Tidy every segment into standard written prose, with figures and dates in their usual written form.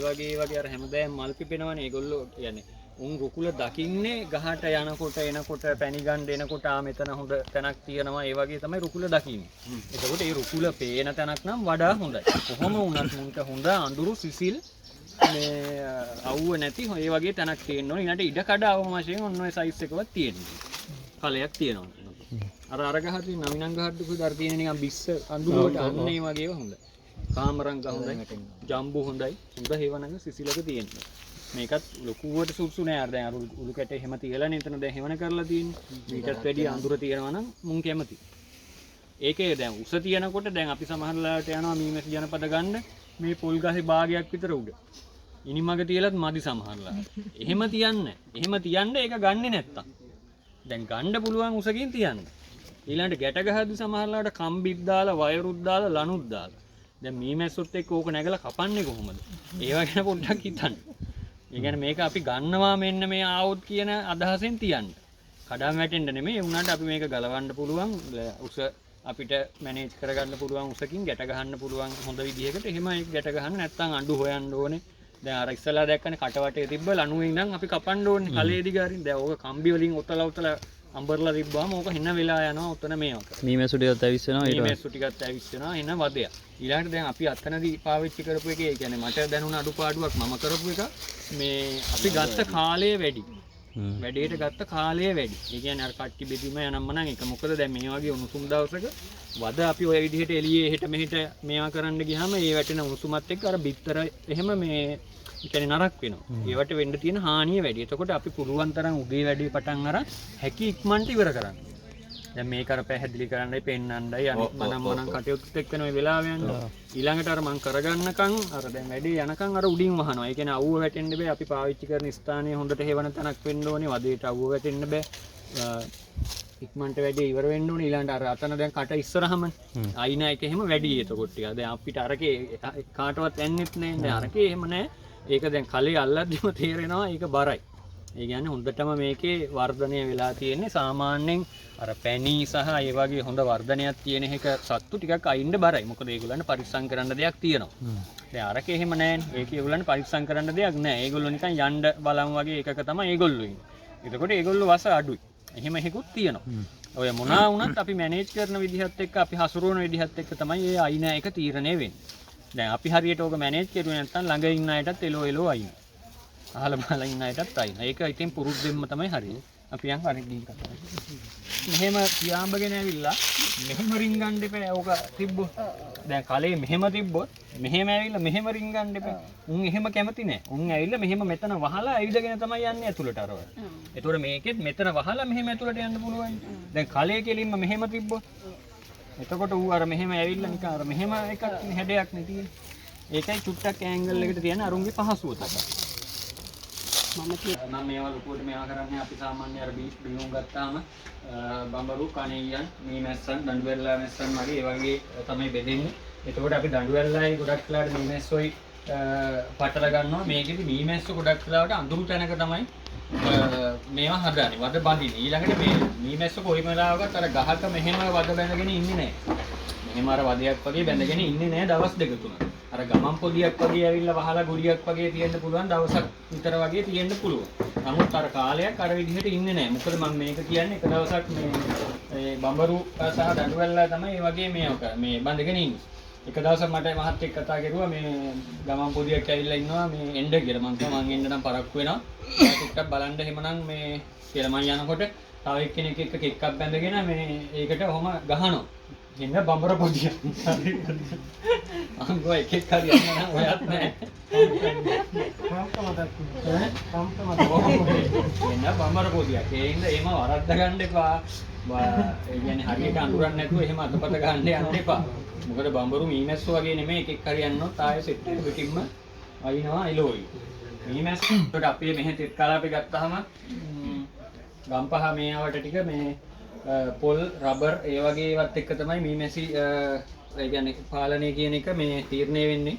ඒ වගේ අර හැමදාම මල් පිපෙනවනේ ඒගොල්ලෝ කියන්නේ උන් රුකුල දකින්නේ ගහට යනකොට එනකොට පැණි ගන්න එනකොට මෙතන හොඳ තැනක් තියෙනවා ඒ වගේ තමයි රුකුල දකින්නේ. එතකොට ඒ රුකුල පේන තැනක් නම් වඩා හොඳයි. කොහොම වුණත් මුන්ට හොඳ අඳුරු සිසිල් මේ අවුව නැති ඒ වගේ තැනක් තියෙන්න ඕනේ. ඊළඟට ඉඩ කඩ අවම වශයෙන් ඔන්න ඔය සයිස් එකවත් තියෙනවා. කලයක් තියෙනවා. අර ගහට නමිනං ගහට දුක තියෙන නිකන් බිස්ස අඳුරට අන්න ඒ වගේව හොඳයි. කාමරංග හොඳයි, ජම්බු හොඳයි, හොඳ හේවනඟ සිසිලක තියෙනවා. මේකත් ලොකුවට සුසු නෑ. අර දැන් අර උළු කැට එහෙම තියලානේ එතන දැන් හේවන කරලා තියෙන්නේ. මේකත් වැඩි අඳුර තියෙනවා නම් මුන් කැමති. ඒකේ දැන් උස තියනකොට දැන් අපි සමහරලාට යනවා මීමැසි ජනපද ගන්න මේ පොල් ගහේ භාගයක් විතර උඩ. ඉනිමග තියලත් මදි සමහරලාට. එහෙම තියන්න ඒක ගන්නෙ නැත්තම්. දැන් ගන්න පුළුවන් උසකින් තියන්න. ඊළඟට ගැට ගහද්දි සමහරලාට කම්බිත් දාලා වයරුත් දාලා ලණුත් දාලා. දැන් මීමැස්සොත් එක්ක ඕක නැගලා කපන්නේ කොහොමද? ඒවා ගැන පොඩ්ඩක් හිතන්න. ඒ කියන්නේ මේක අපි ගන්නවා මෙන්න මේ ආවොත් කියන අදහසෙන් තියන්න. කඩම් වැටෙන්න නෙමෙයි. ඒ වුණාට අපි මේක ගලවන්න පුළුවන් උස අපිට මැනේජ් කරගන්න පුළුවන් උසකින් ගැට ගහන්න පුළුවන් හොඳ විදිහකට. එහෙම ඒක ගැට ගහන්න නැත්නම් අඬු හොයන්න ඕනේ. දැන් අර ඉස්සලා දැක්කනේ කටවටේ තිබ්බ ලණුවෙන් ඉඳන් අපි කපන්න ඕනේ කලේ දිගාරින්. දැන් ඕක කම්බි වලින් ඔතලා අම්බර්ලා තිබ්බාම ඕක හින වෙලා යනවා උතන මේක. මීමැස්සු ටිකත් ඇවිස්සෙනවා ඊට. මීමැස්සු ටිකත් ඇවිස්සෙනවා එන වදයක්. ඊළඟට දැන් අපි අතනදී පාවිච්චි කරපු එකේ ඒ කියන්නේ මට දැනුණ අඩුපාඩුවක් මම කරපු එක මේ අපි ගත්ත කාලය වැඩි. වැඩේට ගත්ත කාලය වැඩි. ඒ කියන්නේ අර කට්ටි බෙදීම යනම්ම නම් එක මොකද දැන් මේ වගේ උණුසුම් දවසක වද අපි ඔය විදිහට එළියේ එහෙට මෙහෙට මේවා කරන්න ගියාම ඒ වැටෙන උණුසුමත් එක්ක අර බිත්තර එහෙම මේ කියන්නේ නරක් වෙනවා. ඒවට වෙන්න තියෙන හානිය වැඩි. එතකොට අපි පුළුවන් තරම් උදේ වැඩේ පටන් අරන් හැකි ඉක්මනට ඉවර කරන්න. දැන් මේක අර පැහැදිලි කරන්නයි පෙන්නන්නයි අනිත් මනම් කටයුතුත් එක්ක වෙන වෙලාව යනවා. ඊළඟට අර මං කරගන්නකම් අර දැන් වැඩේ යනකම් අර උඩින් වහනවා. ඒ කියන්නේ අවුව වැටෙන්න බෑ. අපි පාවිච්චි කරන ස්ථානයේ හොඳට හේවන තැනක් වෙන්න ඕනේ. වදේට අවුව වැටෙන්න බෑ. ඉක්මනට වැඩේ ඉවර වෙන්න ඕනේ. ඊළඟට අර අතන දැන් කට ඉස්සරහම අයින එක එහෙම වැඩි. එතකොට ටික දැන් අපිට අරකේ කාටවත් යන්නෙත් නෑ. දැන් අරකේ එහෙම නෑ. ඒක දැන් කලේ අල්ලද්දිම තේරෙනවා ඒක බරයි. ඒ කියන්නේ හොඳටම මේකේ වර්ධනය වෙලා තියෙන්නේ සාමාන්‍යයෙන් අර පැණි සහ ඒ වගේ හොඳ වර්ධනයක් තියෙන එක සත්තු ටිකක් අයින්න බරයි. මොකද ඒගොල්ලන්ට පරිස්සම් කරන්න දෙයක් තියෙනවා. දැන් අරකේ එහෙම නැහැ. ඒකේ ඒගොල්ලන්ට පරිස්සම් කරන්න දෙයක් නැහැ. ඒගොල්ලෝ නිකන් යන්න බලන් වගේ එකක තමයි ඒගොල්ලෝ ඉන්නේ. එතකොට ඒගොල්ලෝ වස අඩුයි. එහෙම එකකුත් තියෙනවා. ඔය මොනවා වුණත් අපි මැනේජ් කරන විදිහත් එක්ක අපි හසුරුවන විදිහත් එක්ක තමයි මේ අයින එක තීරණය වෙන්නේ. දැන් අපි හරියට ඕක මැනේජ් කරුවේ නැත්නම් ළඟ ඉන්න අයටත් එලෝ අයින. අහල බහල ඉන්න අයටත් අයින. ඒක ඉතින් පුරුද්දෙන්ම තමයි හරියන්නේ. අපි යන් හරියට ගිහින් කතා කරමු. මෙහෙම කියාඹගෙන ඇවිල්ලා මෙහෙම රින් ගන්න දෙපෑ ඕක තිබ්බොත්. දැන් කලේ මෙහෙම තිබ්බොත් මෙහෙම ඇවිල්ලා මෙහෙම රින් ගන්න දෙපෑ. උන් එහෙම කැමති නෑ. උන් ඇවිල්ලා මෙහෙම මෙතන වහලා ඇවිදගෙන තමයි යන්නේ ඇතුළට අරව. ඒතකොට මේකෙත් මෙතන වහලා මෙහෙම ඇතුළට යන්න පුළුවන්. දැන් කලේ කෙලින්ම මෙහෙම තිබ්බොත් එතකොට ඌ අර මෙහෙම ඇවිල්ලා නිකන් අර මෙහෙම එකක් හැඩයක් නේ තියෙන්නේ. ඒකයි චුට්ටක් ඇන්ගල් එකට තියන අරුන්ගේ පහසුව තමයි. මම මේවා ලොකුවට මේවා කරන්නේ අපි සාමාන්‍ය අර බියුම් ගත්තාම බඹරු කණියන් මේ මැස්සන් දඬුවැල්ලා මැස්සන් වගේ ඒ වගේ තමයි බෙදෙන්නේ. එතකොට අපි දඬුවැල්ලායි ගොඩක් වෙලාවට මේ මැස්සොයි පටල ගන්නවා. මේකෙදි මේ මැස්සෝ ගොඩක් වෙලාවට අඳුරු තැනක තමයි මේවා හදන්නේ. වද බඳින්නේ. ඊළඟට මේ මැස්සෝ කොයිම වෙලාවකත් අර ගහක මෙහෙම වද බැඳගෙන ඉන්නේ නැහැ. මෙහෙම අර වදයක් වගේ බැඳගෙන ඉන්නේ නැහැ දවස් දෙක තුනක්. අර ගමන් පොදියක් වගේ ඇවිල්ලා වහලා ගුඩියක් වගේ තියෙන්න පුළුවන් දවසක් විතර වගේ තියෙන්න පුළුවන්. නමුත් අර කාලයක් අර විදිහට ඉන්නේ නැහැ. මොකද මම මේක කියන්නේ එක දවසක් මේ බඹරු සහ දඬුවැල්ලා තමයි මේ වගේ මේ බඳගෙන ඉන්නේ. එක දවසක් මට මහත් එක්ක කතා කරුවා මේ ගමන් පොදියක් ඇවිල්ලා ඉන්නවා මේ එන්න කියලා. මං කිව්වා මං එන්න නම් පරක්කු වෙනවා. ටිකක් බලන්න එහෙමනම් මේ කියලා මං යනකොට තව එක්කෙනෙක් එක්ක කෙක්කක් බැඳගෙන මේ ඒකට ඔහොම ගහනවා. එන්න බඹර පොදිය. අංගෝ එකෙක් හරි යන්න නම් ඔයත් නෑ. එන්න බඹර පොදියක්. ඒ හින්දා එහෙම වරද්දා ගන්න එපා. ඒ කියන්නේ හරියට අඳුරන්නේ නැතුව එහෙම අතපත ගන්න යන්න එපා. මොකද බඹරු මීමැස්සෝ වගේ නෙමෙයි එකෙක් හරි යන්නොත් ආයෙ සෙට් එක පිටින්ම අයින්නවා එළෝයි. මීමැස්සෝ අපේ මෙහෙ තෙත් කලාපේ ගත්තාම ගම්පහ මේ ආවට ටික මේ පොල් රබර් ඒ වගේ ඒවත් එක්ක තමයි මීමැසි ඒ කියන්නේ පාලනය කියන එක මේ තීරණය වෙන්නේ.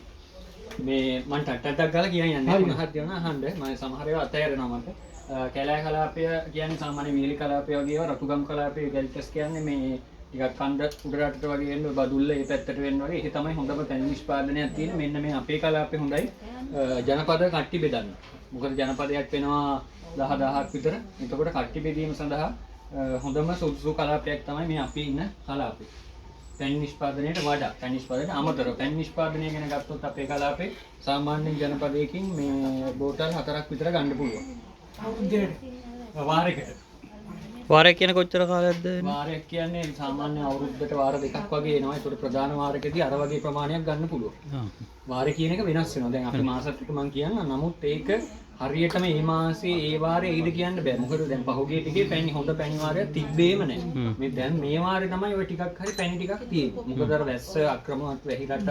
මේ මම ටට්ටක් ගාලා කියන්නේ නැහැ මොනවද කියනවා අහන්න. මම සමහර ඒවා අතහැරෙනවා මට. කැලෑ කලාපය කියන්නේ සාමාන්‍ය වීලි කලාපය වගේ ඒවා රතුගම් කලාපය ගැල්කස් කියන්නේ මේ ටිකක් කන්ද උඩරටට වගේ එන්න බදුල්ල ඒ පැත්තට වෙන්න වගේ. ඒක තමයි හොඳම තැන් නිෂ්පාදනයක් තියෙන. මෙන්න මේ අපේ කලාපේ හොඳයි ජනපද කට්ටි බෙදන්න. මොකද ජනපදයක් වෙනවා 10000ක් විතර. එතකොට කට්ටි බෙදීම සඳහා හොඳම සුදුසු කලාපයක් තමයි මේ අපි ඉන්න කලාපේ. පැන් නිෂ්පාදනයට වඩා පැන් නිෂ්පාදනයට අමතරව පැන් නිෂ්පාදනය ගැන ගත්තොත් අපේ කලාපේ සාමාන්‍ය ජනපදයකින් මේ බෝතල් 4ක් විතර ගන්න පුළුවන්. වාරයකට. වාරයක් කියන්නේ කොච්චර කාලයක්ද? වාරයක් කියන්නේ සාමාන්‍ය අවුරුද්දට වාර 2ක් වගේ එනවා. ඒකට ප්‍රධාන වාරකදී අර වගේ ප්‍රමාණයක් ගන්න පුළුවන්. වාරය කියන එක වෙනස් වෙනවා. දැන් අපි මාසත් එක මම කියන්න. නමුත් ඒක හරියටම මේ මාසේ ඒ වාරේ එයිද කියන්න බෑ. මොකද දැන් පහුගිය ටිකේ පැණි හොඳ පැණි වාරයක් තිබ්බේම නැහැ. මේ දැන් මේ වාරේ තමයි ඔය ටිකක් හරි පැණි ටිකක් තියෙන්නේ. මොකද අර වැස්ස අක්‍රමවත් වැහිරට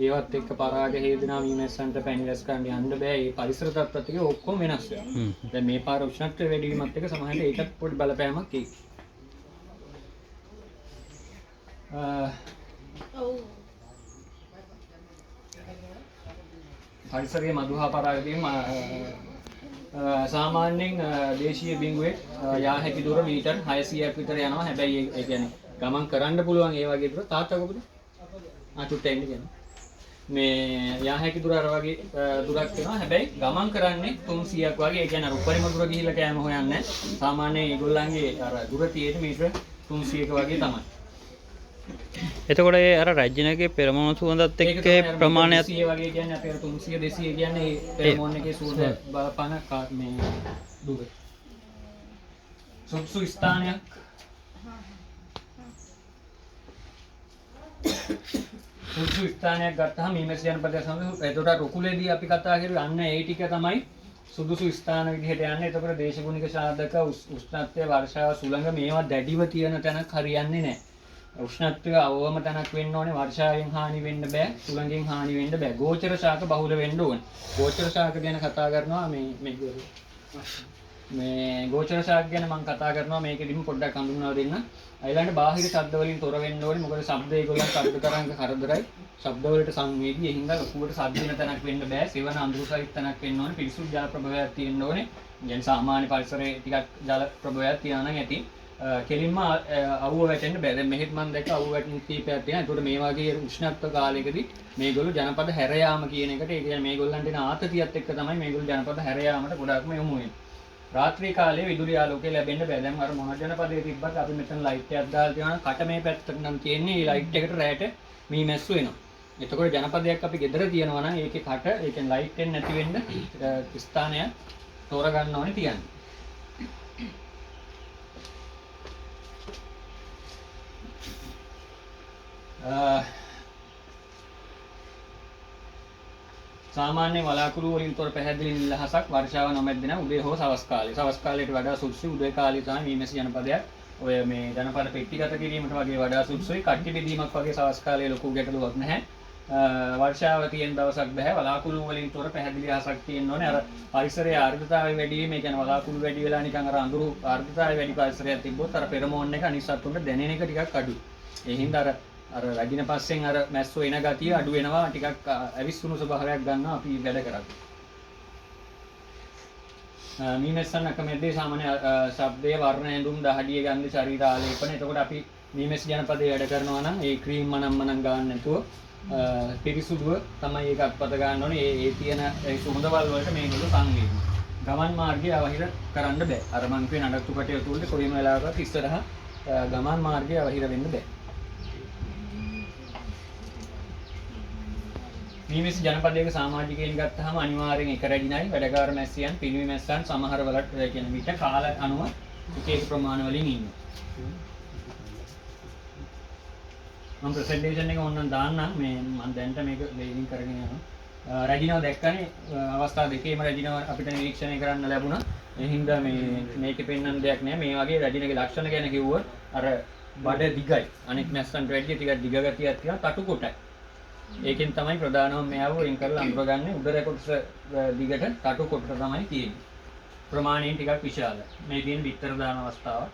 ඒවත් එක්ක පරාග හේදෙනා මීමැස්සන්ට පැණි රැස් කරන්න යන්න බෑ. ඒ පරිසර තත්ත්වත් ටික ඔක්කොම වෙනස් වෙනවා. දැන් මේ පාර උෂ්ණත්වය වැඩි වීමත් එක්ක සමහරවිට ඒකත් පොඩි බලපෑමක් එයි. පරිසරයේ මధుහා පරාගයෙන් සාමාන්‍යයෙන් දේශීය බිංගුවේ යා හැකි දුර මීටර් 600ක් විතර යනවා. හැබැයි ඒ කියන්නේ ගමන් කරන්න පුළුවන් ඒ වගේ දුර තාත්තා කොහොමද? චුට්ටක් එන්න කියනවා. මේ යා හැකි දුර අර වගේ දුරක් වෙනවා. හැබැයි ගමන් කරන්නේ 300ක් වගේ. ඒ කියන්නේ අර උපරිම දුර ගිහිල්ලා කෑම හොයන්නේ. සාමාන්‍යයෙන් ඒගොල්ලන්ගේ අර දුර තියෙන්නේ මීටර 300ක වගේ තමයි. එතකොට ඒ අර රැජිනගේ පෙරමුණු සුවඳත් එක්ක ප්‍රමාණයක් 300 වගේ කියන්නේ අපේ 300 200 කියන්නේ ඒ පෙරමුණ එකේ සුවඳ බලපාන මේ දුර. සුසු ස්ථානයක් සුසු ස්ථානයක් ගත්තාම මීමැසි ජනපදය සමග එතකොට රුකුලේදී අපි කතා කරුවේ අන්න ඒ ටික තමයි සුදුසු ස්ථාන විදිහට යන්නේ. එතකොට දේශගුණික සාධක උෂ්ණත්වය වර්ෂාව සුළඟ මේවා දැඩිව තියෙන තැනක් හරියන්නේ නැහැ. උෂ්ණත්වය අවම තැනක් වෙන්න ඕනේ. වර්ෂාවෙන් හානි වෙන්න බෑ. සුළඟෙන් හානි වෙන්න බෑ. ගෝචර ශාක බහුල වෙන්න ඕනේ. ගෝචර ශාක ගැන කතා කරනවා මේ ගෝචර ශාක ගැන මම කතා කරනවා මේකෙදිම පොඩ්ඩක් හඳුන්වා දෙන්න. ඊළඟට බාහිර ශබ්ද වලින් තොර වෙන්න ඕනේ. මොකද ශබ්ද ඒගොල්ලන් ශබ්ද තරංග කරදරයි. ශබ්ද වලට සංවේදී. ඒ හින්දා ලකුවට ශබ්ද වෙන තැනක් වෙන්න බෑ. සෙවන අඳුරු සහිත තැනක් වෙන්න ඕනේ. පිරිසුදු ජල ප්‍රභවයක් තියෙන්න ඕනේ. يعني සාමාන්‍ය පරිසරයේ ටිකක් ජල ප්‍රභවයක් තියනවා නම් ඇති. කෙලින්ම අවුව වැටෙන්න බෑ. දැන් මෙහෙත් මම දැක්ක අවුව වැටෙන කීපයක් තියෙනවා. ඒකට මේ වගේ උෂ්ණත්ව කාලයකදී මේගොල්ලෝ ජනපද හැර යාම කියන එකට ඒ කියන්නේ මේගොල්ලන්ට එන ආතතියත් එක්ක තමයි මේගොල්ලෝ ජනපද හැර යාමට ගොඩක්ම යොමු වෙන්නේ. රාත්‍රී කාලයේ විදුලි ආලෝකය ලැබෙන්න බෑ. දැන් අර මොන ජනපදයේ තිබ්බත් අපි මෙතන ලයිට් එකක් දාලා තියෙනවා. කට මේ පැත්තට නම් තියෙන්නේ. ඒ ලයිට් එකට රැට මීමැස්සු එනවා. එතකොට ජනපදයක් අපි ගෙදර තියනවා නම් ඒකේ කට ඒ කියන්නේ ලයිට් එක නැති වෙන්න ස්ථානයක් තෝරගන්න ඕනේ තියන්නේ. සාමාන්‍ය වලාකුළු වලින් තොර පැහැදිලි නිලහසක් වර්ෂාව නොමැද්දෙන උදේ හෝ සවස් කාලේ. සවස් කාලයට වඩා සුදුසු උදේ කාලේ තමයි මීමැසි ජනපදයක්. ඔය මේ ජනපද පෙට්ටිගත කිරීමට වගේ වඩා සුදුසුයි. කට්ටි බෙදීමක් වගේ සවස් කාලයේ ලොකු ගැටලුවක් නැහැ. වර්ෂාව තියෙන දවසක් බෑ. වලාකුළු වලින් තොර පැහැදිලි අහසක් තියෙන්න ඕනේ. අර පරිසරයේ ආර්ද්‍රතාවය වැඩි වීම, ඒ කියන්නේ වලාකුළු වැඩි වෙලා නිකන් අර අඳුරු ආර්ද්‍රතාවය වැඩි පරිසරයක් තිබ්බොත් අර පෙරමෝන් එක අනිත් සතුන්ට දැනෙන එක ටිකක් අඩුයි. ඒ හින්දා අර රැගින පස්සෙන් අර මැස්සෝ එන ගතිය අඩු වෙනවා. ටිකක් ඇවිස්සුණු ස්වභාවයක් ගන්නවා අපි වැඩ කරද්දී. මීමැස්සන් අකමැද්දේ සාමාන්‍ය ශබ්දයේ වර්ණ ඇඳුම් දහඩිය ගන්ධ ශරීර ආලේපන. එතකොට අපි මීමැසි ජනපදයේ වැඩ කරනවා නම් ඒ ක්‍රීම් මනම් ගන්න නැතුව පිරිසුදුව තමයි ඒක අත්පත ගන්න ඕනේ. ඒ තියෙන ඒ සුහුදවල් වලට මේගොල්ලෝ සංවේදී. ගමන් මාර්ගය අවහිර කරන්න බෑ. අර මං කියන නඩත්තු කටයුතු වලට කොයිම වෙලාවකත් ඉස්සරහ ගමන් මාර්ගය අවහිර වෙන්න බෑ. මීමැසි ජනපදයක සමාජිකයන් ගත්තාම අනිවාර්යෙන් එක රැජිනයි වැඩකාර මැස්සියන් පිළිවි මැස්සන් සමහර වලට කියන විට කාල අනුව එක එක ප්‍රමාණ වලින් ඉන්නවා. මම ප්‍රසන්ටේෂන් එක ඕනනම් දාන්නම් මේ මම දැන්ට මේක ලේවින් කරගෙන යනවා රැජිනව දැක්කනේ අවස්ථා දෙකේම රැජිනව අපිට නිරීක්ෂණය කරන්න ලැබුණා ඒ හින්දා මේකේ පෙන්වන්න දෙයක් නෑ මේ වගේ රැජිනගේ ලක්ෂණ ගැන කිව්වොත් අර බඩ දිගයි අනෙක් මැස්සන්ට වැඩිය ටිකක් දිග ගතියක් තියෙනවා තටු කොටයි ඒකෙන් තමයි ප්‍රධානම මෙයාව වෙන් කරලා අඳුරගන්නේ උදර කොටස දිගට තටු කොටස තමයි තියෙන්නේ ප්‍රමාණයෙන් ටිකක් විශාලයි මේ තියෙන පිටර දාන අවස්ථාව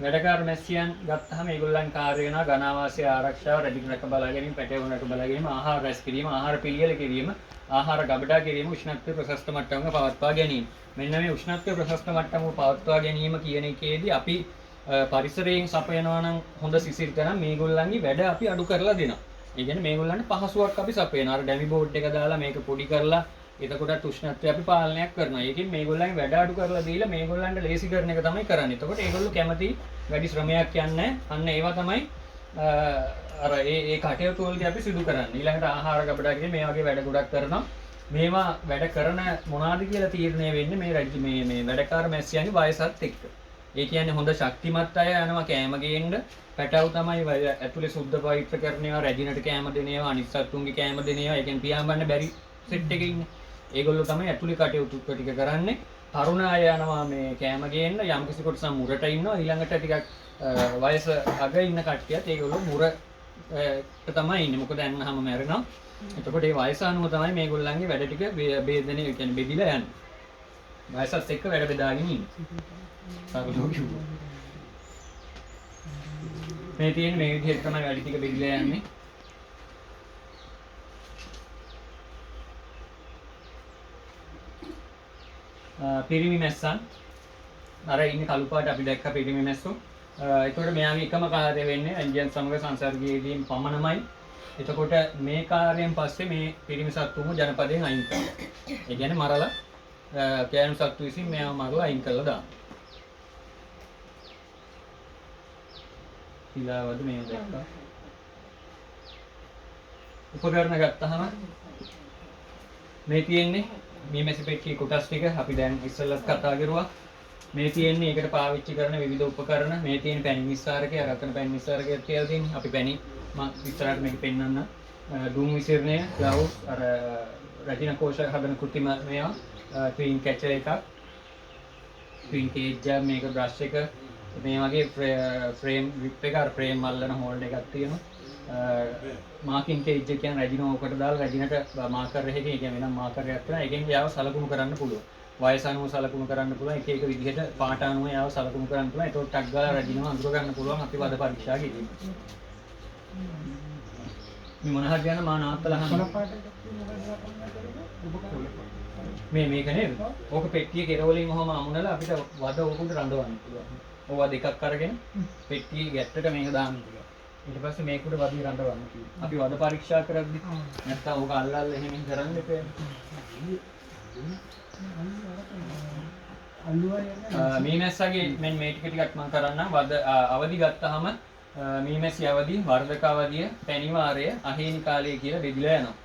වැඩකාර මැස්සියන් ගත්තහම ඒගොල්ලන් කාර්ය වෙනවා ඝනාවාසය ආරක්ෂාව රැඩිකල් රැක බලා ගැනීම පැටවුම් රැක බලා ගැනීම ආහාර රැස් කිරීම ආහාර පිළියෙල කිරීම ආහාර ගබඩා කිරීම උෂ්ණත්වය ප්‍රශස්ත මට්ටමක පවත්වා ගැනීම මෙන්න මේ උෂ්ණත්වය ප්‍රශස්ත මට්ටමක පවත්වා ගැනීම කියන එකේදී අපි පරිසරයෙන් සපයනවා නම් හොඳ සිසිල් කරන් මේගොල්ලන්ගේ වැඩ අපි අඩු කරලා දෙනවා ඒ කියන්නේ මේගොල්ලන්ට පහසුවක් අපි සපයනවා අර ඩැමි බෝඩ් එක දාලා මේක පොඩි කරලා එතකොට උෂ්ණත්වය අපි පාලනයක් කරනවා. ඒකෙන් මේගොල්ලන්ගේ වැඩ අඩු කරලා දීලා මේගොල්ලන්ට ලේසි කරන එක තමයි කරන්නේ. එතකොට ඒගොල්ලෝ කැමති වැඩි ශ්‍රමයක් යන්නේ අන්න ඒවා තමයි අර ඒ කටයුතු වලදී අපි සිදු කරන්නේ. ඊළඟට ආහාර ගබඩා කියන මේ වගේ වැඩ ගොඩක් කරනවා. මේවා වැඩ කරන මොනවාද කියලා තීරණය වෙන්නේ මේ වැඩකාර මැස්සියන්ගේ වයසත් එක්ක. ඒ කියන්නේ හොඳ ශක්තිමත් අය යනවා කෑම ගේන්න. පැටව් තමයි ඇතුලේ සුද්ධ පවිත්‍ර කරනවා, රැජිනට කෑම දෙනවා, අනිත් සතුන්ගේ කෑම දෙනවා. ඒකෙන් පියාඹන්න බැරි සෙට් එකේ ඉන්නේ. ඒගොල්ලෝ තමයි ඇතුලේ කටයුතු ටික කරන්නේ. තරුණ අය යනවා මේ කෑම ගේන්න යම් කිසි කොටසක් මුරට ඉන්නවා. ඊළඟට ටිකක් වයස අග ඉන්න කට්ටියත් ඒගොල්ලෝ මුරට තමයි ඉන්නේ. මොකද යන්නහම මැරෙනවා. එතකොට ඒ වයස අනුව තමයි මේගොල්ලන්ගේ වැඩ ටික බෙදෙන්නේ, ඒ කියන්නේ බෙදිලා යන්නේ. වයසත් එක්ක වැඩ බෙදාගෙන ඉන්නේ. මේ තියෙන මේ විදිහට තමයි වැඩ ටික බෙදලා යන්නේ. පිරිමි මැස්සන් අර ඉන්නේ කළු පාට අපි දැක්ක පිරිමි මැස්සෝ. ඒකට මෙයාගේ එකම කාර්යය වෙන්නේ එන්ජින් සමග සංසර්ගයේදී පමණමයි. එතකොට මේ කාර්යයෙන් පස්සේ මේ පිරිමි සත්තුම ජනපදයෙන් අයින් කරනවා. ඒ කියන්නේ මරලා කෑනු සත්තු විසින් මෙයාව මරලා අයින් කරලා දානවා. ඊළාවද මේ දැක්කා. උපකරණ ගත්තාම මේ තියෙන්නේ මේ මැසි පෙට්ටියේ කොටස් ටික අපි දැන් ඉස්සෙල්ලත් කතා කරුවා. මේ තියෙන්නේ ඒකට පාවිච්චි කරන විවිධ උපකරණ. මේ තියෙන පැණි නිස්සාරකය, රතන පැණි නිස්සාරකය කියලා තියෙන්නේ. අපි පැණි මම ඉස්සරහට මේක පෙන්නන්න. දුම් විසිරණය, ග්ලව්ස්, අර රැජින කෝෂ හදන කෘත්‍රිම මේවා, ට්වින් කැචර් එකක්, ට්වින් කේජ් එක, මේක බ්‍රෂ් එක, මේ වගේ ෆ්‍රේම් ග්‍රිප් එක, අර ෆ්‍රේම් අල්ලන හෝල්ඩ් එකක් තියෙනවා. මාකින් කේජ් එක කියන්නේ රැජින ඕකට දාලා රැජිනට මාකර් එකකින් ඒ කියන්නේ වෙනම මාකර් එකක් තියෙනවා. ඒකෙන් යාව සලකුණු කරන්න පුළුවන්. වයස අනුව සලකුණු කරන්න පුළුවන්. එක එක විදිහට පාට අනුව යාව සලකුණු කරන්න පුළුවන්. ඒකට ටක් ගාලා රැජිනව අඳුර ගන්න පුළුවන්. අපි වද පරීක්ෂා කිරීම. මේ මොන හරි යන මා නාත්තලා අහන්න. මේක නේද? ඕක පෙට්ටිය කෙරවලින් ඔහම අමුණලා අපිට වද ඕකුට රඳවන්න පුළුවන්. ඕවා දෙකක් අරගෙන පෙට්ටියේ ගැට්ටට මේක දාන්න පුළුවන්. ඊට පස්සේ මේකට වදී රඳවන්න කිව්වා. අපි වද පරීක්ෂා කරද්දි නැත්තම් ඕක අල්ලල්ලා එහෙම කරන්න එපා. මේ මැස්සගේ මෙන්න මේ ටික මම කරන්නම්. වද අවදි ගත්තාම මේ මැස්සි අවදි, වර්ධක අවදිය, පැණි වාරය, අහේනි කාලය කියලා බෙදලා යනවා.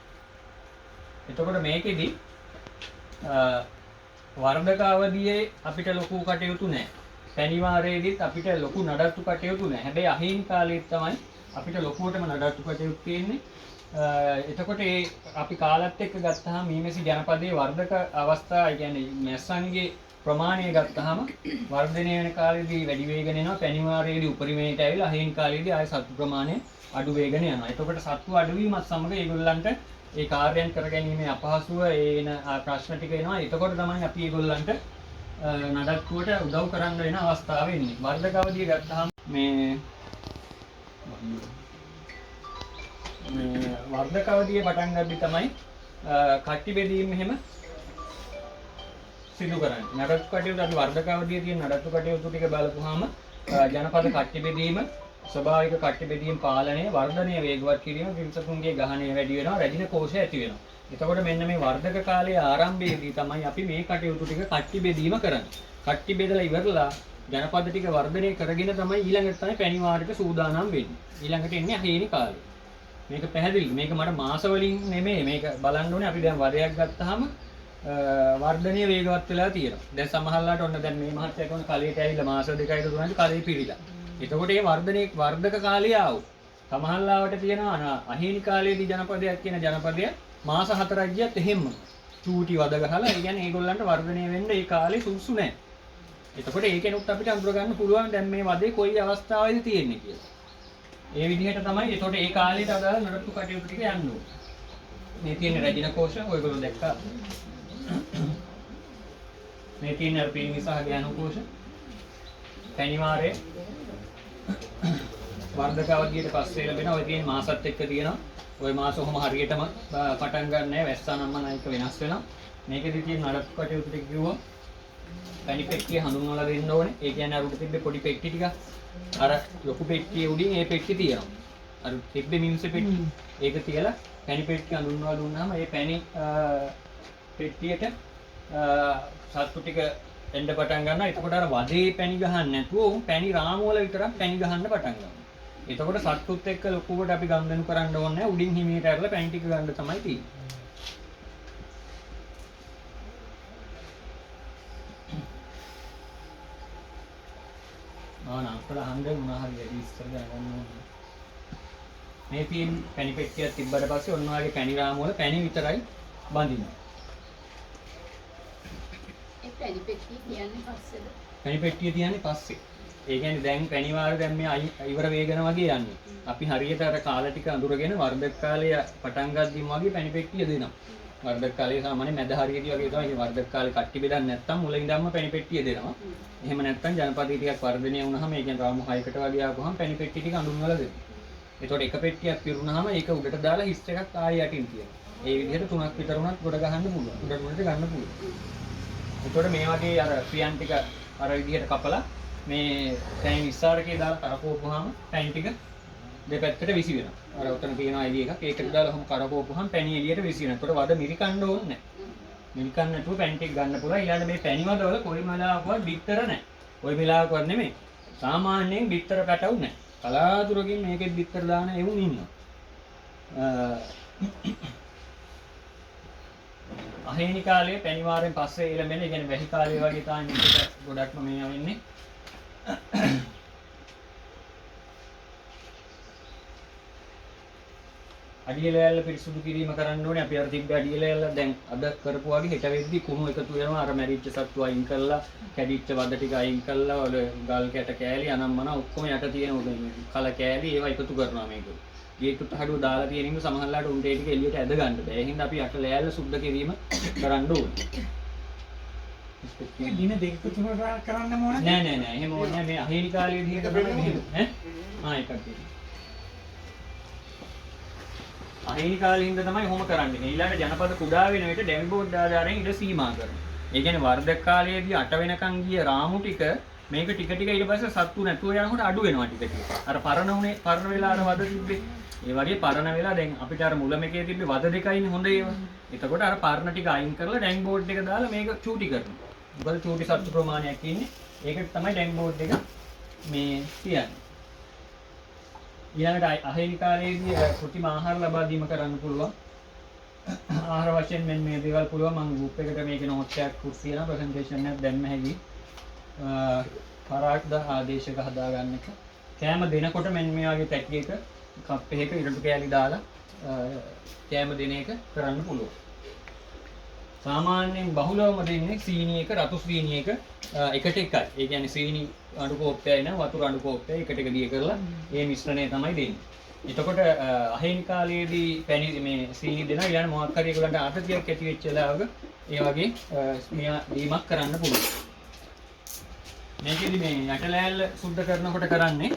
එතකොට මේකෙදි වර්ධක අවදියේ අපිට ලොකු කටයුතු නැහැ. පැණි වාරයේදීත් අපිට ලොකු නඩත්තු කටයුතු නැහැ. හැබැයි අහේනි කාලෙත් තමයි අපිට ලොකුවටම නඩත්තු කටයුතු තියෙන්නේ. එතකොට ඒ අපි කාලත් එක්ක ගත්තාම මීමැසි ජනපදයේ වර්ධක අවස්ථා, ඒ කියන්නේ මැස්සන්ගේ ප්‍රමාණය ගත්තාම වර්ධනය වෙන කාලෙදී වැඩි වේගන එනවා. පැණි වාරයේදී උපරිමයට ඇවිල්ලා අහේනි කාලයේදී ආය සත්තු ප්‍රමාණය අඩු වේගන යනවා. එතකොට සත්තු අඩු වීමත් සමග ඒගොල්ලන්ට ඒ කාර්යයන් කරගැනීමේ අපහසුව එන ප්‍රශ්න ටික එනවා. එතකොට තමයි අපි ඒගොල්ලන්ට නඩත්තුවට උදව් කරන්න වෙන අවස්ථාව එන්නේ. වර්ධක අවධිය ගත්තාම මේ වර්ධක අවධිය පටන් ගද්දි තමයි කට්ටි බෙදීම එහෙම සිදු කරන්නේ. නඩත්තු කටයුතු අපි වර්ධක අවධියේ තියෙන නඩත්තු කටයුතු ටික බලපුවාම ජනපද කට්ටි බෙදීම, ස්වභාවික කට්ටි බෙදීම පාලනය, වර්ධනය වේගවත් කිරීම, පිරිසතුන්ගේ ගහණය වැඩි වෙනවා, රැජින කෝෂය ඇති වෙනවා. එතකොට මෙන්න මේ වර්ධක කාලයේ ආරම්භයේදී තමයි අපි මේ කටයුතු ටික කට්ටි බෙදීම කරන්නේ. කට්ටි බෙදලා ඉවරලා ජනපද ටික වර්ධනය කරගෙන තමයි ඊළඟට තමයි පැණි වාරයට සූදානම් වෙන්නේ. ඊළඟට එන්නේ අහේනි කාලය. මේක පැහැදිලි. මේක මට මාස වලින් නෙමෙයි. මේක බලන්න ඕනේ අපි දැන් වරයක් ගත්තාම වර්ධනය වේගවත් වෙලා තියෙනවා. දැන් සමහරලාට ඔන්න දැන් මේ මහත්තයා කියන කලයට ඇවිල්ලා මාස 2යි 3යි කලේ පිළිලා. එතකොට මේ වර්ධක කාලය ආවොත් සමහරලාවට තියෙනවා අහේනි කාලයේදී ජනපදයක් කියන ජනපදය මාස 4ක් ගියත් එහෙම්ම චූටි වද ගහලා ඒ කියන්නේ ඒගොල්ලන්ට වර්ධනය වෙන්න ඒ කාලේ සුදුසු නැහැ. එතකොට ඒකෙනුත් අපිට අඳුර ගන්න පුළුවන් දැන් මේ වදේ කොයි අවස්ථාවේදී තියෙන්නේ කියලා. ඒ විදිහට තමයි එතකොට ඒ කාලේට අදාළ නඩත්තු කටයුතු ටික යන්න ඕනේ. මේ තියෙන රැජින කෝෂ ඔයගොල්ලෝ දැක්කා. මේ තියෙන අර පිරිමි සහ ගෑනු කෝෂ. පැණිවාරයේ වර්ධක අවධියට පස්සේ ලැබෙන ඔය තියෙන මාසත් එක්ක තියෙනවා. ওই මාස ඔහම හරියටම පටන් ගන්න නැහැ. වැස්සානම්ම නායක වෙනස් වෙනවා. මේකෙදි තියෙන නඩත්තු කටයුතු ටික කිව්වා. පැණි පෙට්ටිය හඳුන්වලා දෙන්න ඕනේ. ඒ කියන්නේ අර උඩ තිබ්බේ පොඩි පෙට්ටි ටික අර ලොකු පෙට්ටියේ උඩින් ඒ පෙට්ටි තියෙනවා. අර තිබ්බේ මිනිස්සු පෙට්ටි. ඒක තියලා පැණි පෙට්ටිය හඳුන්වලා දුන්නාම ඒ පැණි පෙට්ටියට සත්තු ටික එන්න පටන් ගන්නවා. එතකොට අර වදේ පැණි ගහන්න නැතුව පැණි රාමු වල විතරක් පැණි ගහන්න පටන් ගන්නවා. එතකොට සත්තුත් එක්ක ලොකුවට අපි ගම්දෙනු කරන්න ඕනේ නැහැ. උඩින් හිමීට ඇරලා පැණි ටික ගන්න තමයි තියෙන්නේ. අපල හන්දේ මොනවා හරි වැඩි ඉස්සර ගන්න ඕනේ. මේ තියෙන පැණි පෙට්ටියක් තිබ්බට පස්සේ ඔන්න ඔයගේ පැණි රාමු වල පැණි විතරයි බඳිනවා. ඒ පැණි පෙට්ටිය කියන්නේ පස්සේද? පැණි පෙට්ටිය තියන්නේ පස්සේ. ඒ කියන්නේ දැන් පැණි වාර දැන් මේ ඉවර වේගන වගේ යන්නේ. අපි හරියට අර කාල ටික අඳුරගෙන වර්ධක කාලය පටන් ගද්දිම වගේ පැණි පෙට්ටිය දෙනවා. වර්ධක කාලේ සාමාන්‍ය මැද හරියදී වගේ තමයි වර්ධක කාලේ කට්ටි බෙදන්නේ නැත්නම් මුල ඉඳන්ම පැණි පෙට්ටිය දෙනවා. එහෙම නැත්නම් ජනපදයේ ටිකක් වර්ධනය වුණාම ඒ කියන්නේ රාමු 6කට වගේ ආවම පැණි පෙට්ටි ටික අඳුන්වලා දෙනවා. ඒතකොට එක පෙට්ටියක් පිරුණාම ඒක උඩට දාලා හිස් එකක් ආයෙ යටින් තියෙනවා. ඒ විදිහට 3ක් විතර උනත් ගොඩ ගහන්න පුළුවන්. උඩට ගන්න පුළුවන්. ඒතකොට මේ වගේ අර ක්‍රියන් ටික අර විදිහට කපලා මේ පැණි විස්සාරකේ දාලා කරකවපුවාම පැණි ටික දෙපැත්තට විසි වෙනවා. අර උතන තියෙනවා එළිය එකක්. ඒකට දාලා ඔහොම කරකවපුවාම පැණි එළියට විසි වෙනවා. ඒතකොට වද මිරිකන්න ඕනේ නැහැ. මිරිකන්න නැතුව පැණි ටික ගන්න පුළුවන්. ඊළඟ මේ පැණි වදවල කොයි වෙලාවකවත් බිත්තර නැහැ. කොයි වෙලාවකවත් නෙමෙයි. සාමාන්‍යයෙන් බිත්තර පැටවු නැහැ. කලාතුරකින් මේකෙත් බිත්තර දාන එවුන් ඉන්නවා. අහේනි කාලයේ පැණි වාරෙන් පස්සේ ඊළඟ ඒ කියන්නේ වැහි කාලයේ වගේ තමයි මේකට ගොඩක්ම මේ වෙන්නේ. අඩියලැල්ල පිරිසුදු කිරීම කරන්න ඕනේ. අපි අර තිබ්බ අඩියලැල්ල දැන් අද කරපු වගේ හෙට වෙද්දි කුණු එකතු වෙනවා. අර මැරිච්ච සත්තු අයින් කරලා, කැඩිච්ච වද ටික අයින් කරලා, ඔය ගල් කැට කෑලි අනම්මන ඔක්කොම යට තියෙන කල කෑලි ඒවා එකතු කරනවා මේක. ගේට්ටුත් හඩුව දාලා තියෙන හින්දා සමහරලාට උන්ට ඒ ටික එළියට ඇද ගන්න බෑ. ඒ හින්දා අපි යට ලෑල්ල සුද්ධ කිරීම කරන්න ඕනේ. දින දෙක තුනක් කරන්න ඕනේ. නෑ. එහෙම ඕනේ නෑ. මේ අහේනි කාලයේදී එක තමයි මෙහෙම. ඈ? එකක් තියෙනවා. අහේනි කාලේ හින්දා තමයි ඔහොම කරන්නේ. ඊළඟ ජනපද කුඩා වෙන විට ඩැම්බෝඩ් ආධාරයෙන් ඉඳ සීමා කරනවා. ඒ කියන්නේ වර්ධක කාලයේදී 8 වෙනකන් ගිය රාමු ටික මේක ටික ටික ඊට පස්සේ සත්තු නැතුව යනකොට අඩු වෙනවා ටික ටික. අර පරණ වෙලා අර වද තිබ්බේ. ඒ වගේ පරණ වෙලා දැන් අපිට අර මුල මේකේ තිබ්බේ වද දෙකයිනේ හොඳ ඒවා. එතකොට අර පරණ ටික අයින් කරලා ඩැම්බෝඩ් එක දාලා මේක චූටි කරනවා. මොකද චූටි සත්තු ප්‍රමාණයක් ඉන්නේ. ඒකට තමයි ඩැම්බෝඩ් එක මේ කියන්නේ. ඊළඟට අහේනි කාලයේදී කෘත්‍රිම ආහාර ලබා දීම කරන්න පුළුවන්. ආහාර වශයෙන් මෙන්න මේ දේවල් පුළුවන්. මම ගෲප් එකට මේක නෝට් එකක් පුත් කරලා ප්‍රසන්ටේෂන් එකක් දැම්ම හැකි. පරාක්ද ආදේශක හදා ගන්න එක. කෑම දෙනකොට මෙන්න මේ වගේ තැටියක කප් එකක ඉරටු කෑලි දාලා කෑම දෙන එක කරන්න පුළුවන්. සාමාන්‍යයෙන් බහුලවම දෙන්නේ සීනි එක රතු සීනි එක එකට එකයි. ඒ කියන්නේ සීනි අඩු කෝප්පයයි න වතුර අඩු කෝප්පයයි එකට එක දිය කරලා මේ මිශ්‍රණය තමයි දෙන්නේ. එතකොට අහේනි කාලයේදී පැණි මේ සීනි දෙනවා ඊළඟ මොකක් හරි ඒගොල්ලන්ට ආතතියක් ඇති වෙච්ච වෙලාවක ඒ වගේ දීමක් කරන්න පුළුවන්. මේකෙදි මේ යටලෑල්ල සුද්ධ කරනකොට කරන්නේ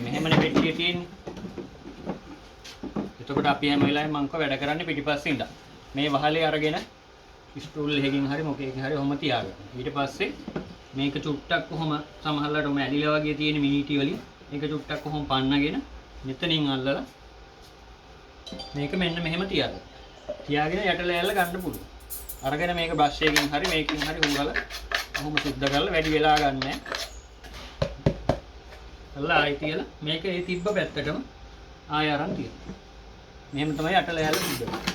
මෙහෙමනේ පෙට්ටිය තියෙන්නේ. එතකොට අපි හැම වෙලාවෙම මං කව වැඩ කරන්නේ පිටිපස්සේ ඉඳන්. මේ වහලේ අරගෙන ස්ටූල් එකකින් හරි මොකකින් හරි ඔහම තියාගන්න. ඊට පස්සේ මේක චුට්ටක් කොහොම සමහරලාට ඔම ඇලිලා වගේ තියෙන මිනිටි වලින් මේක චුට්ටක් කොහොම පන්නගෙන මෙතනින් අල්ලලා මේක මෙන්න මෙහෙම තියාගන්න. තියාගෙන යට ලෑල්ල ගන්න පුළුවන්. අරගෙන මේක බ්‍රෂ් එකකින් හරි මේකකින් හරි හුරලා කොහොම සුද්ධ කරලා වැඩි වෙලා ගන්න නැහැ. අල්ලා ආයි තියලා මේක ඒ තිබ්බ පැත්තටම ආය අරන් තියන්න. මෙහෙම තමයි අට ලෑල්ල සුද්ධ කරන්නේ.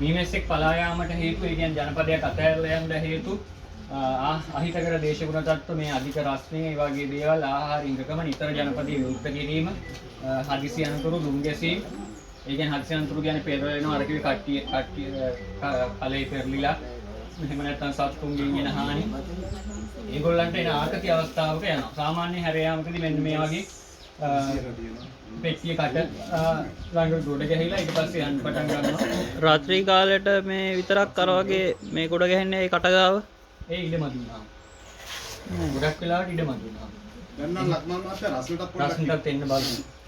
මීමැස්සෙක් පලා යාමට හේතු ඒ කියන්නේ ජනපදයක් අතහැරලා යන්න හේතු අහිතකර දේශගුණ තත්ත්ව මේ අධික රස්නේ ඒ වගේ දේවල් ආහාර ඉංගකම නිතර ජනපදයේ විවෘත කිරීම හදිසි අනතුරු දුම් ගැසීම් ඒ කියන්නේ හදිසි අනතුරු කියන්නේ පෙරලෙනවා අර කිව්වේ කට්ටිය කලේ පෙරලිලා එහෙම නැත්නම් සත්තුන්ගෙන් එන හානි ඒගොල්ලන්ට එන ආතති අවස්ථාවක යනවා සාමාන්‍ය හැර යාමකදී මෙන්න මේ වගේ පෙට්ටිය කට ළඟ ගොඩ ගැහිලා ඊට පස්සේ යන්න පටන් ගන්නවා රාත්‍රී කාලෙට මේ විතරක් අර වගේ මේ ගොඩ ගැහෙන්නේ ඒ කටගාව ඒ ඉඩ මදුනා ගොඩක් වෙලාවට ඉඩ මදුනා දැන් නම් ලක්මන් මාත්‍යා රසලටත් පොඩ්ඩක් රස්නටත් එන්න බලන්න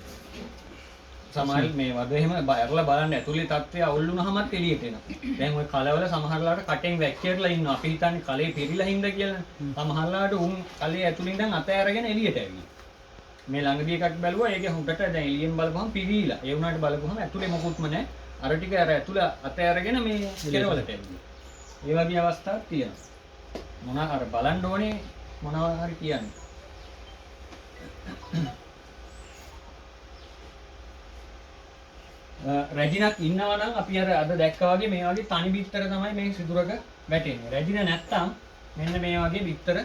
සමහර මේ වද එහෙම බයරලා බලන්න ඇතුලේ තත්ත්වය අවුල් වුණාමත් එළියට එනවා දැන් ওই කලවල සමහරලාට කටෙන් වැක්කිරලා ඉන්නවා අපි හිතන්නේ කලේ පෙරිලා හින්දා කියලා සමහරලාට උන් කලේ ඇතුලින් දැන් අත ඇරගෙන එළියට ඇවිල්ලා මේ ළඟදී එකක් බැලුවා ඒකේ හුඟට දැන් එළියෙන් බලපුවම පිරීලා ඒ වුණාට බලපුවම ඇතුලේ මොකුත්ම නැහැ අර ටික අර ඇතුළ අත ඇරගෙන මේ කෙරවලට ඇවිල්ලා ඒ වගේ අවස්ථාවක් තියෙනවා මොනවා හරි බලන්න ඕනේ මොනවා හරි කියන්නේ රැජිනක් ඉන්නවා නම් අපි අර අද දැක්කා වගේ මේ වගේ තනි බිත්තර තමයි මේ සිදුරක වැටෙන්නේ. රැජින නැත්තම් මෙන්න මේ වගේ බිත්තර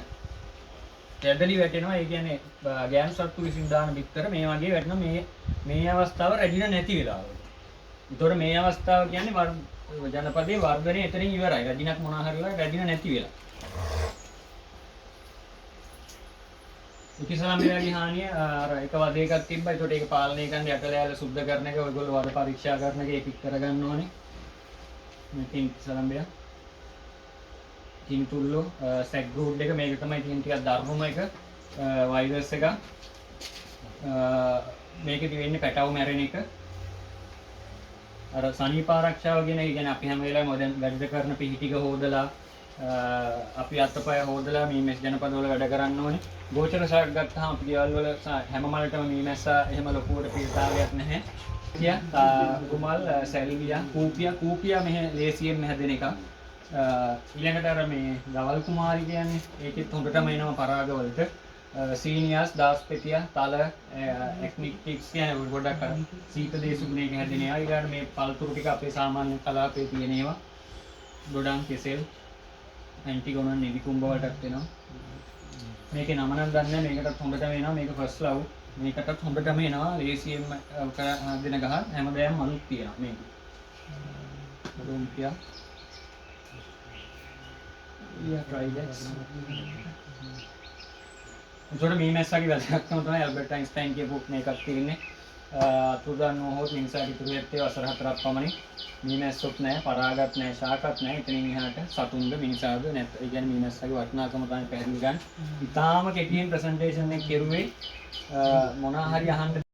ඇදලි වැටෙනවා. ඒ කියන්නේ ගෑනු සත්තු විසින් දාන බිත්තර මේ වගේ වැටෙනවා. මේ අවස්ථාව රැජින නැති වෙලාව. ඒතකොට මේ අවස්ථාව කියන්නේ ජනපදයේ වර්ධනය එතනින් ඉවරයි. රැජිනක් මොනවා හරිලා රැජින නැති වෙලා. ඉතිසාම වේගී හානිය අර එක වදයකක් තිබ්බා. ඒකට ඒක පාලනය කරන්න යටලෑල්ල සුද්ධ කරන එක ඔයගොල්ලෝ වද පරීක්ෂා කරන එක ඒක කරගන්න ඕනේ. මේක ඉතිසාම්බය. කින්තුල්ලෝ සැක් ග්‍රූඩ් එක මේක තමයි තියෙන ටිකක් දරුණුම එක වෛරස් එක. මේකේ වෙන්නේ පැටව මැරෙන එක. අර සනීප ආරක්ෂාව කියන එක කියන්නේ අපි හැම වෙලාවෙම දැන් වැඩ කරන පිහිටික හොදලා අපි අත්පය හොදලා මීමැස් ජනපදවල වැඩ කරන්න ඕනේ. ගෝචර සාක් ගත්තාම අපි ගෙවල් වල හැම මලටම මීමැස්සා එහෙම ලොකුවට පිළිතාවයක් නැහැ. කියා කුමල් සැල්වියා කූපියා මෙහෙ ලේසියෙන් හැදෙන එක. ඊළඟට අර මේ ගවල් කුමාරි කියන්නේ ඒකෙත් හොඳටම එනවා පරාග වලට. සීනියස් දාස්පෙතියා තල එක්නික්ටික්ස් කියන ගොඩක් අර සීත දේශුගුණයක හැදෙන ඒවා. ඊළඟට මේ පල්තුරු ටික අපේ සාමාන්‍ය කලාපේ තියෙන ඒවා. ඩොඩන් කෙසෙල් ඇන්ටිගොනන් නිදිකුම්බ වලටත් වෙනවා. මේකේ නම නම් දන්නේ නැහැ. මේකටත් හොඳටම එනවා. මේක ෆස්ට් ලව්. මේකටත් හොඳටම එනවා. ලේසියෙන් දෙන ගහ හැමදාම මනුත් තියෙනවා මේක. රුම්පියා. යා try that. ඒතකොට මීමැස්සගේ වැදගත්කම තමයි ඇල්බර්ට් අයින්ස්ටයින් කියපු මේකක් තියෙන්නේ. අතුරුදන් නොහොත් මිනිසාගේ ඉතුරුයත්තේ වසර 4ක් පමණි. මීමැස්සොත් නැහැ, පරාගත් නැහැ, ශාකත් නැහැ. එතනින් එහාට සතුන්ද මිනිසාද නැත්. ඒ කියන්නේ මීමැස්සගේ වටිනාකම තමයි පැහැදිලි ගන්න. ඉතාලම කෙටියෙන් ප්‍රසන්ටේෂන් එක කෙරුවේ මොනවා හරි අහන්න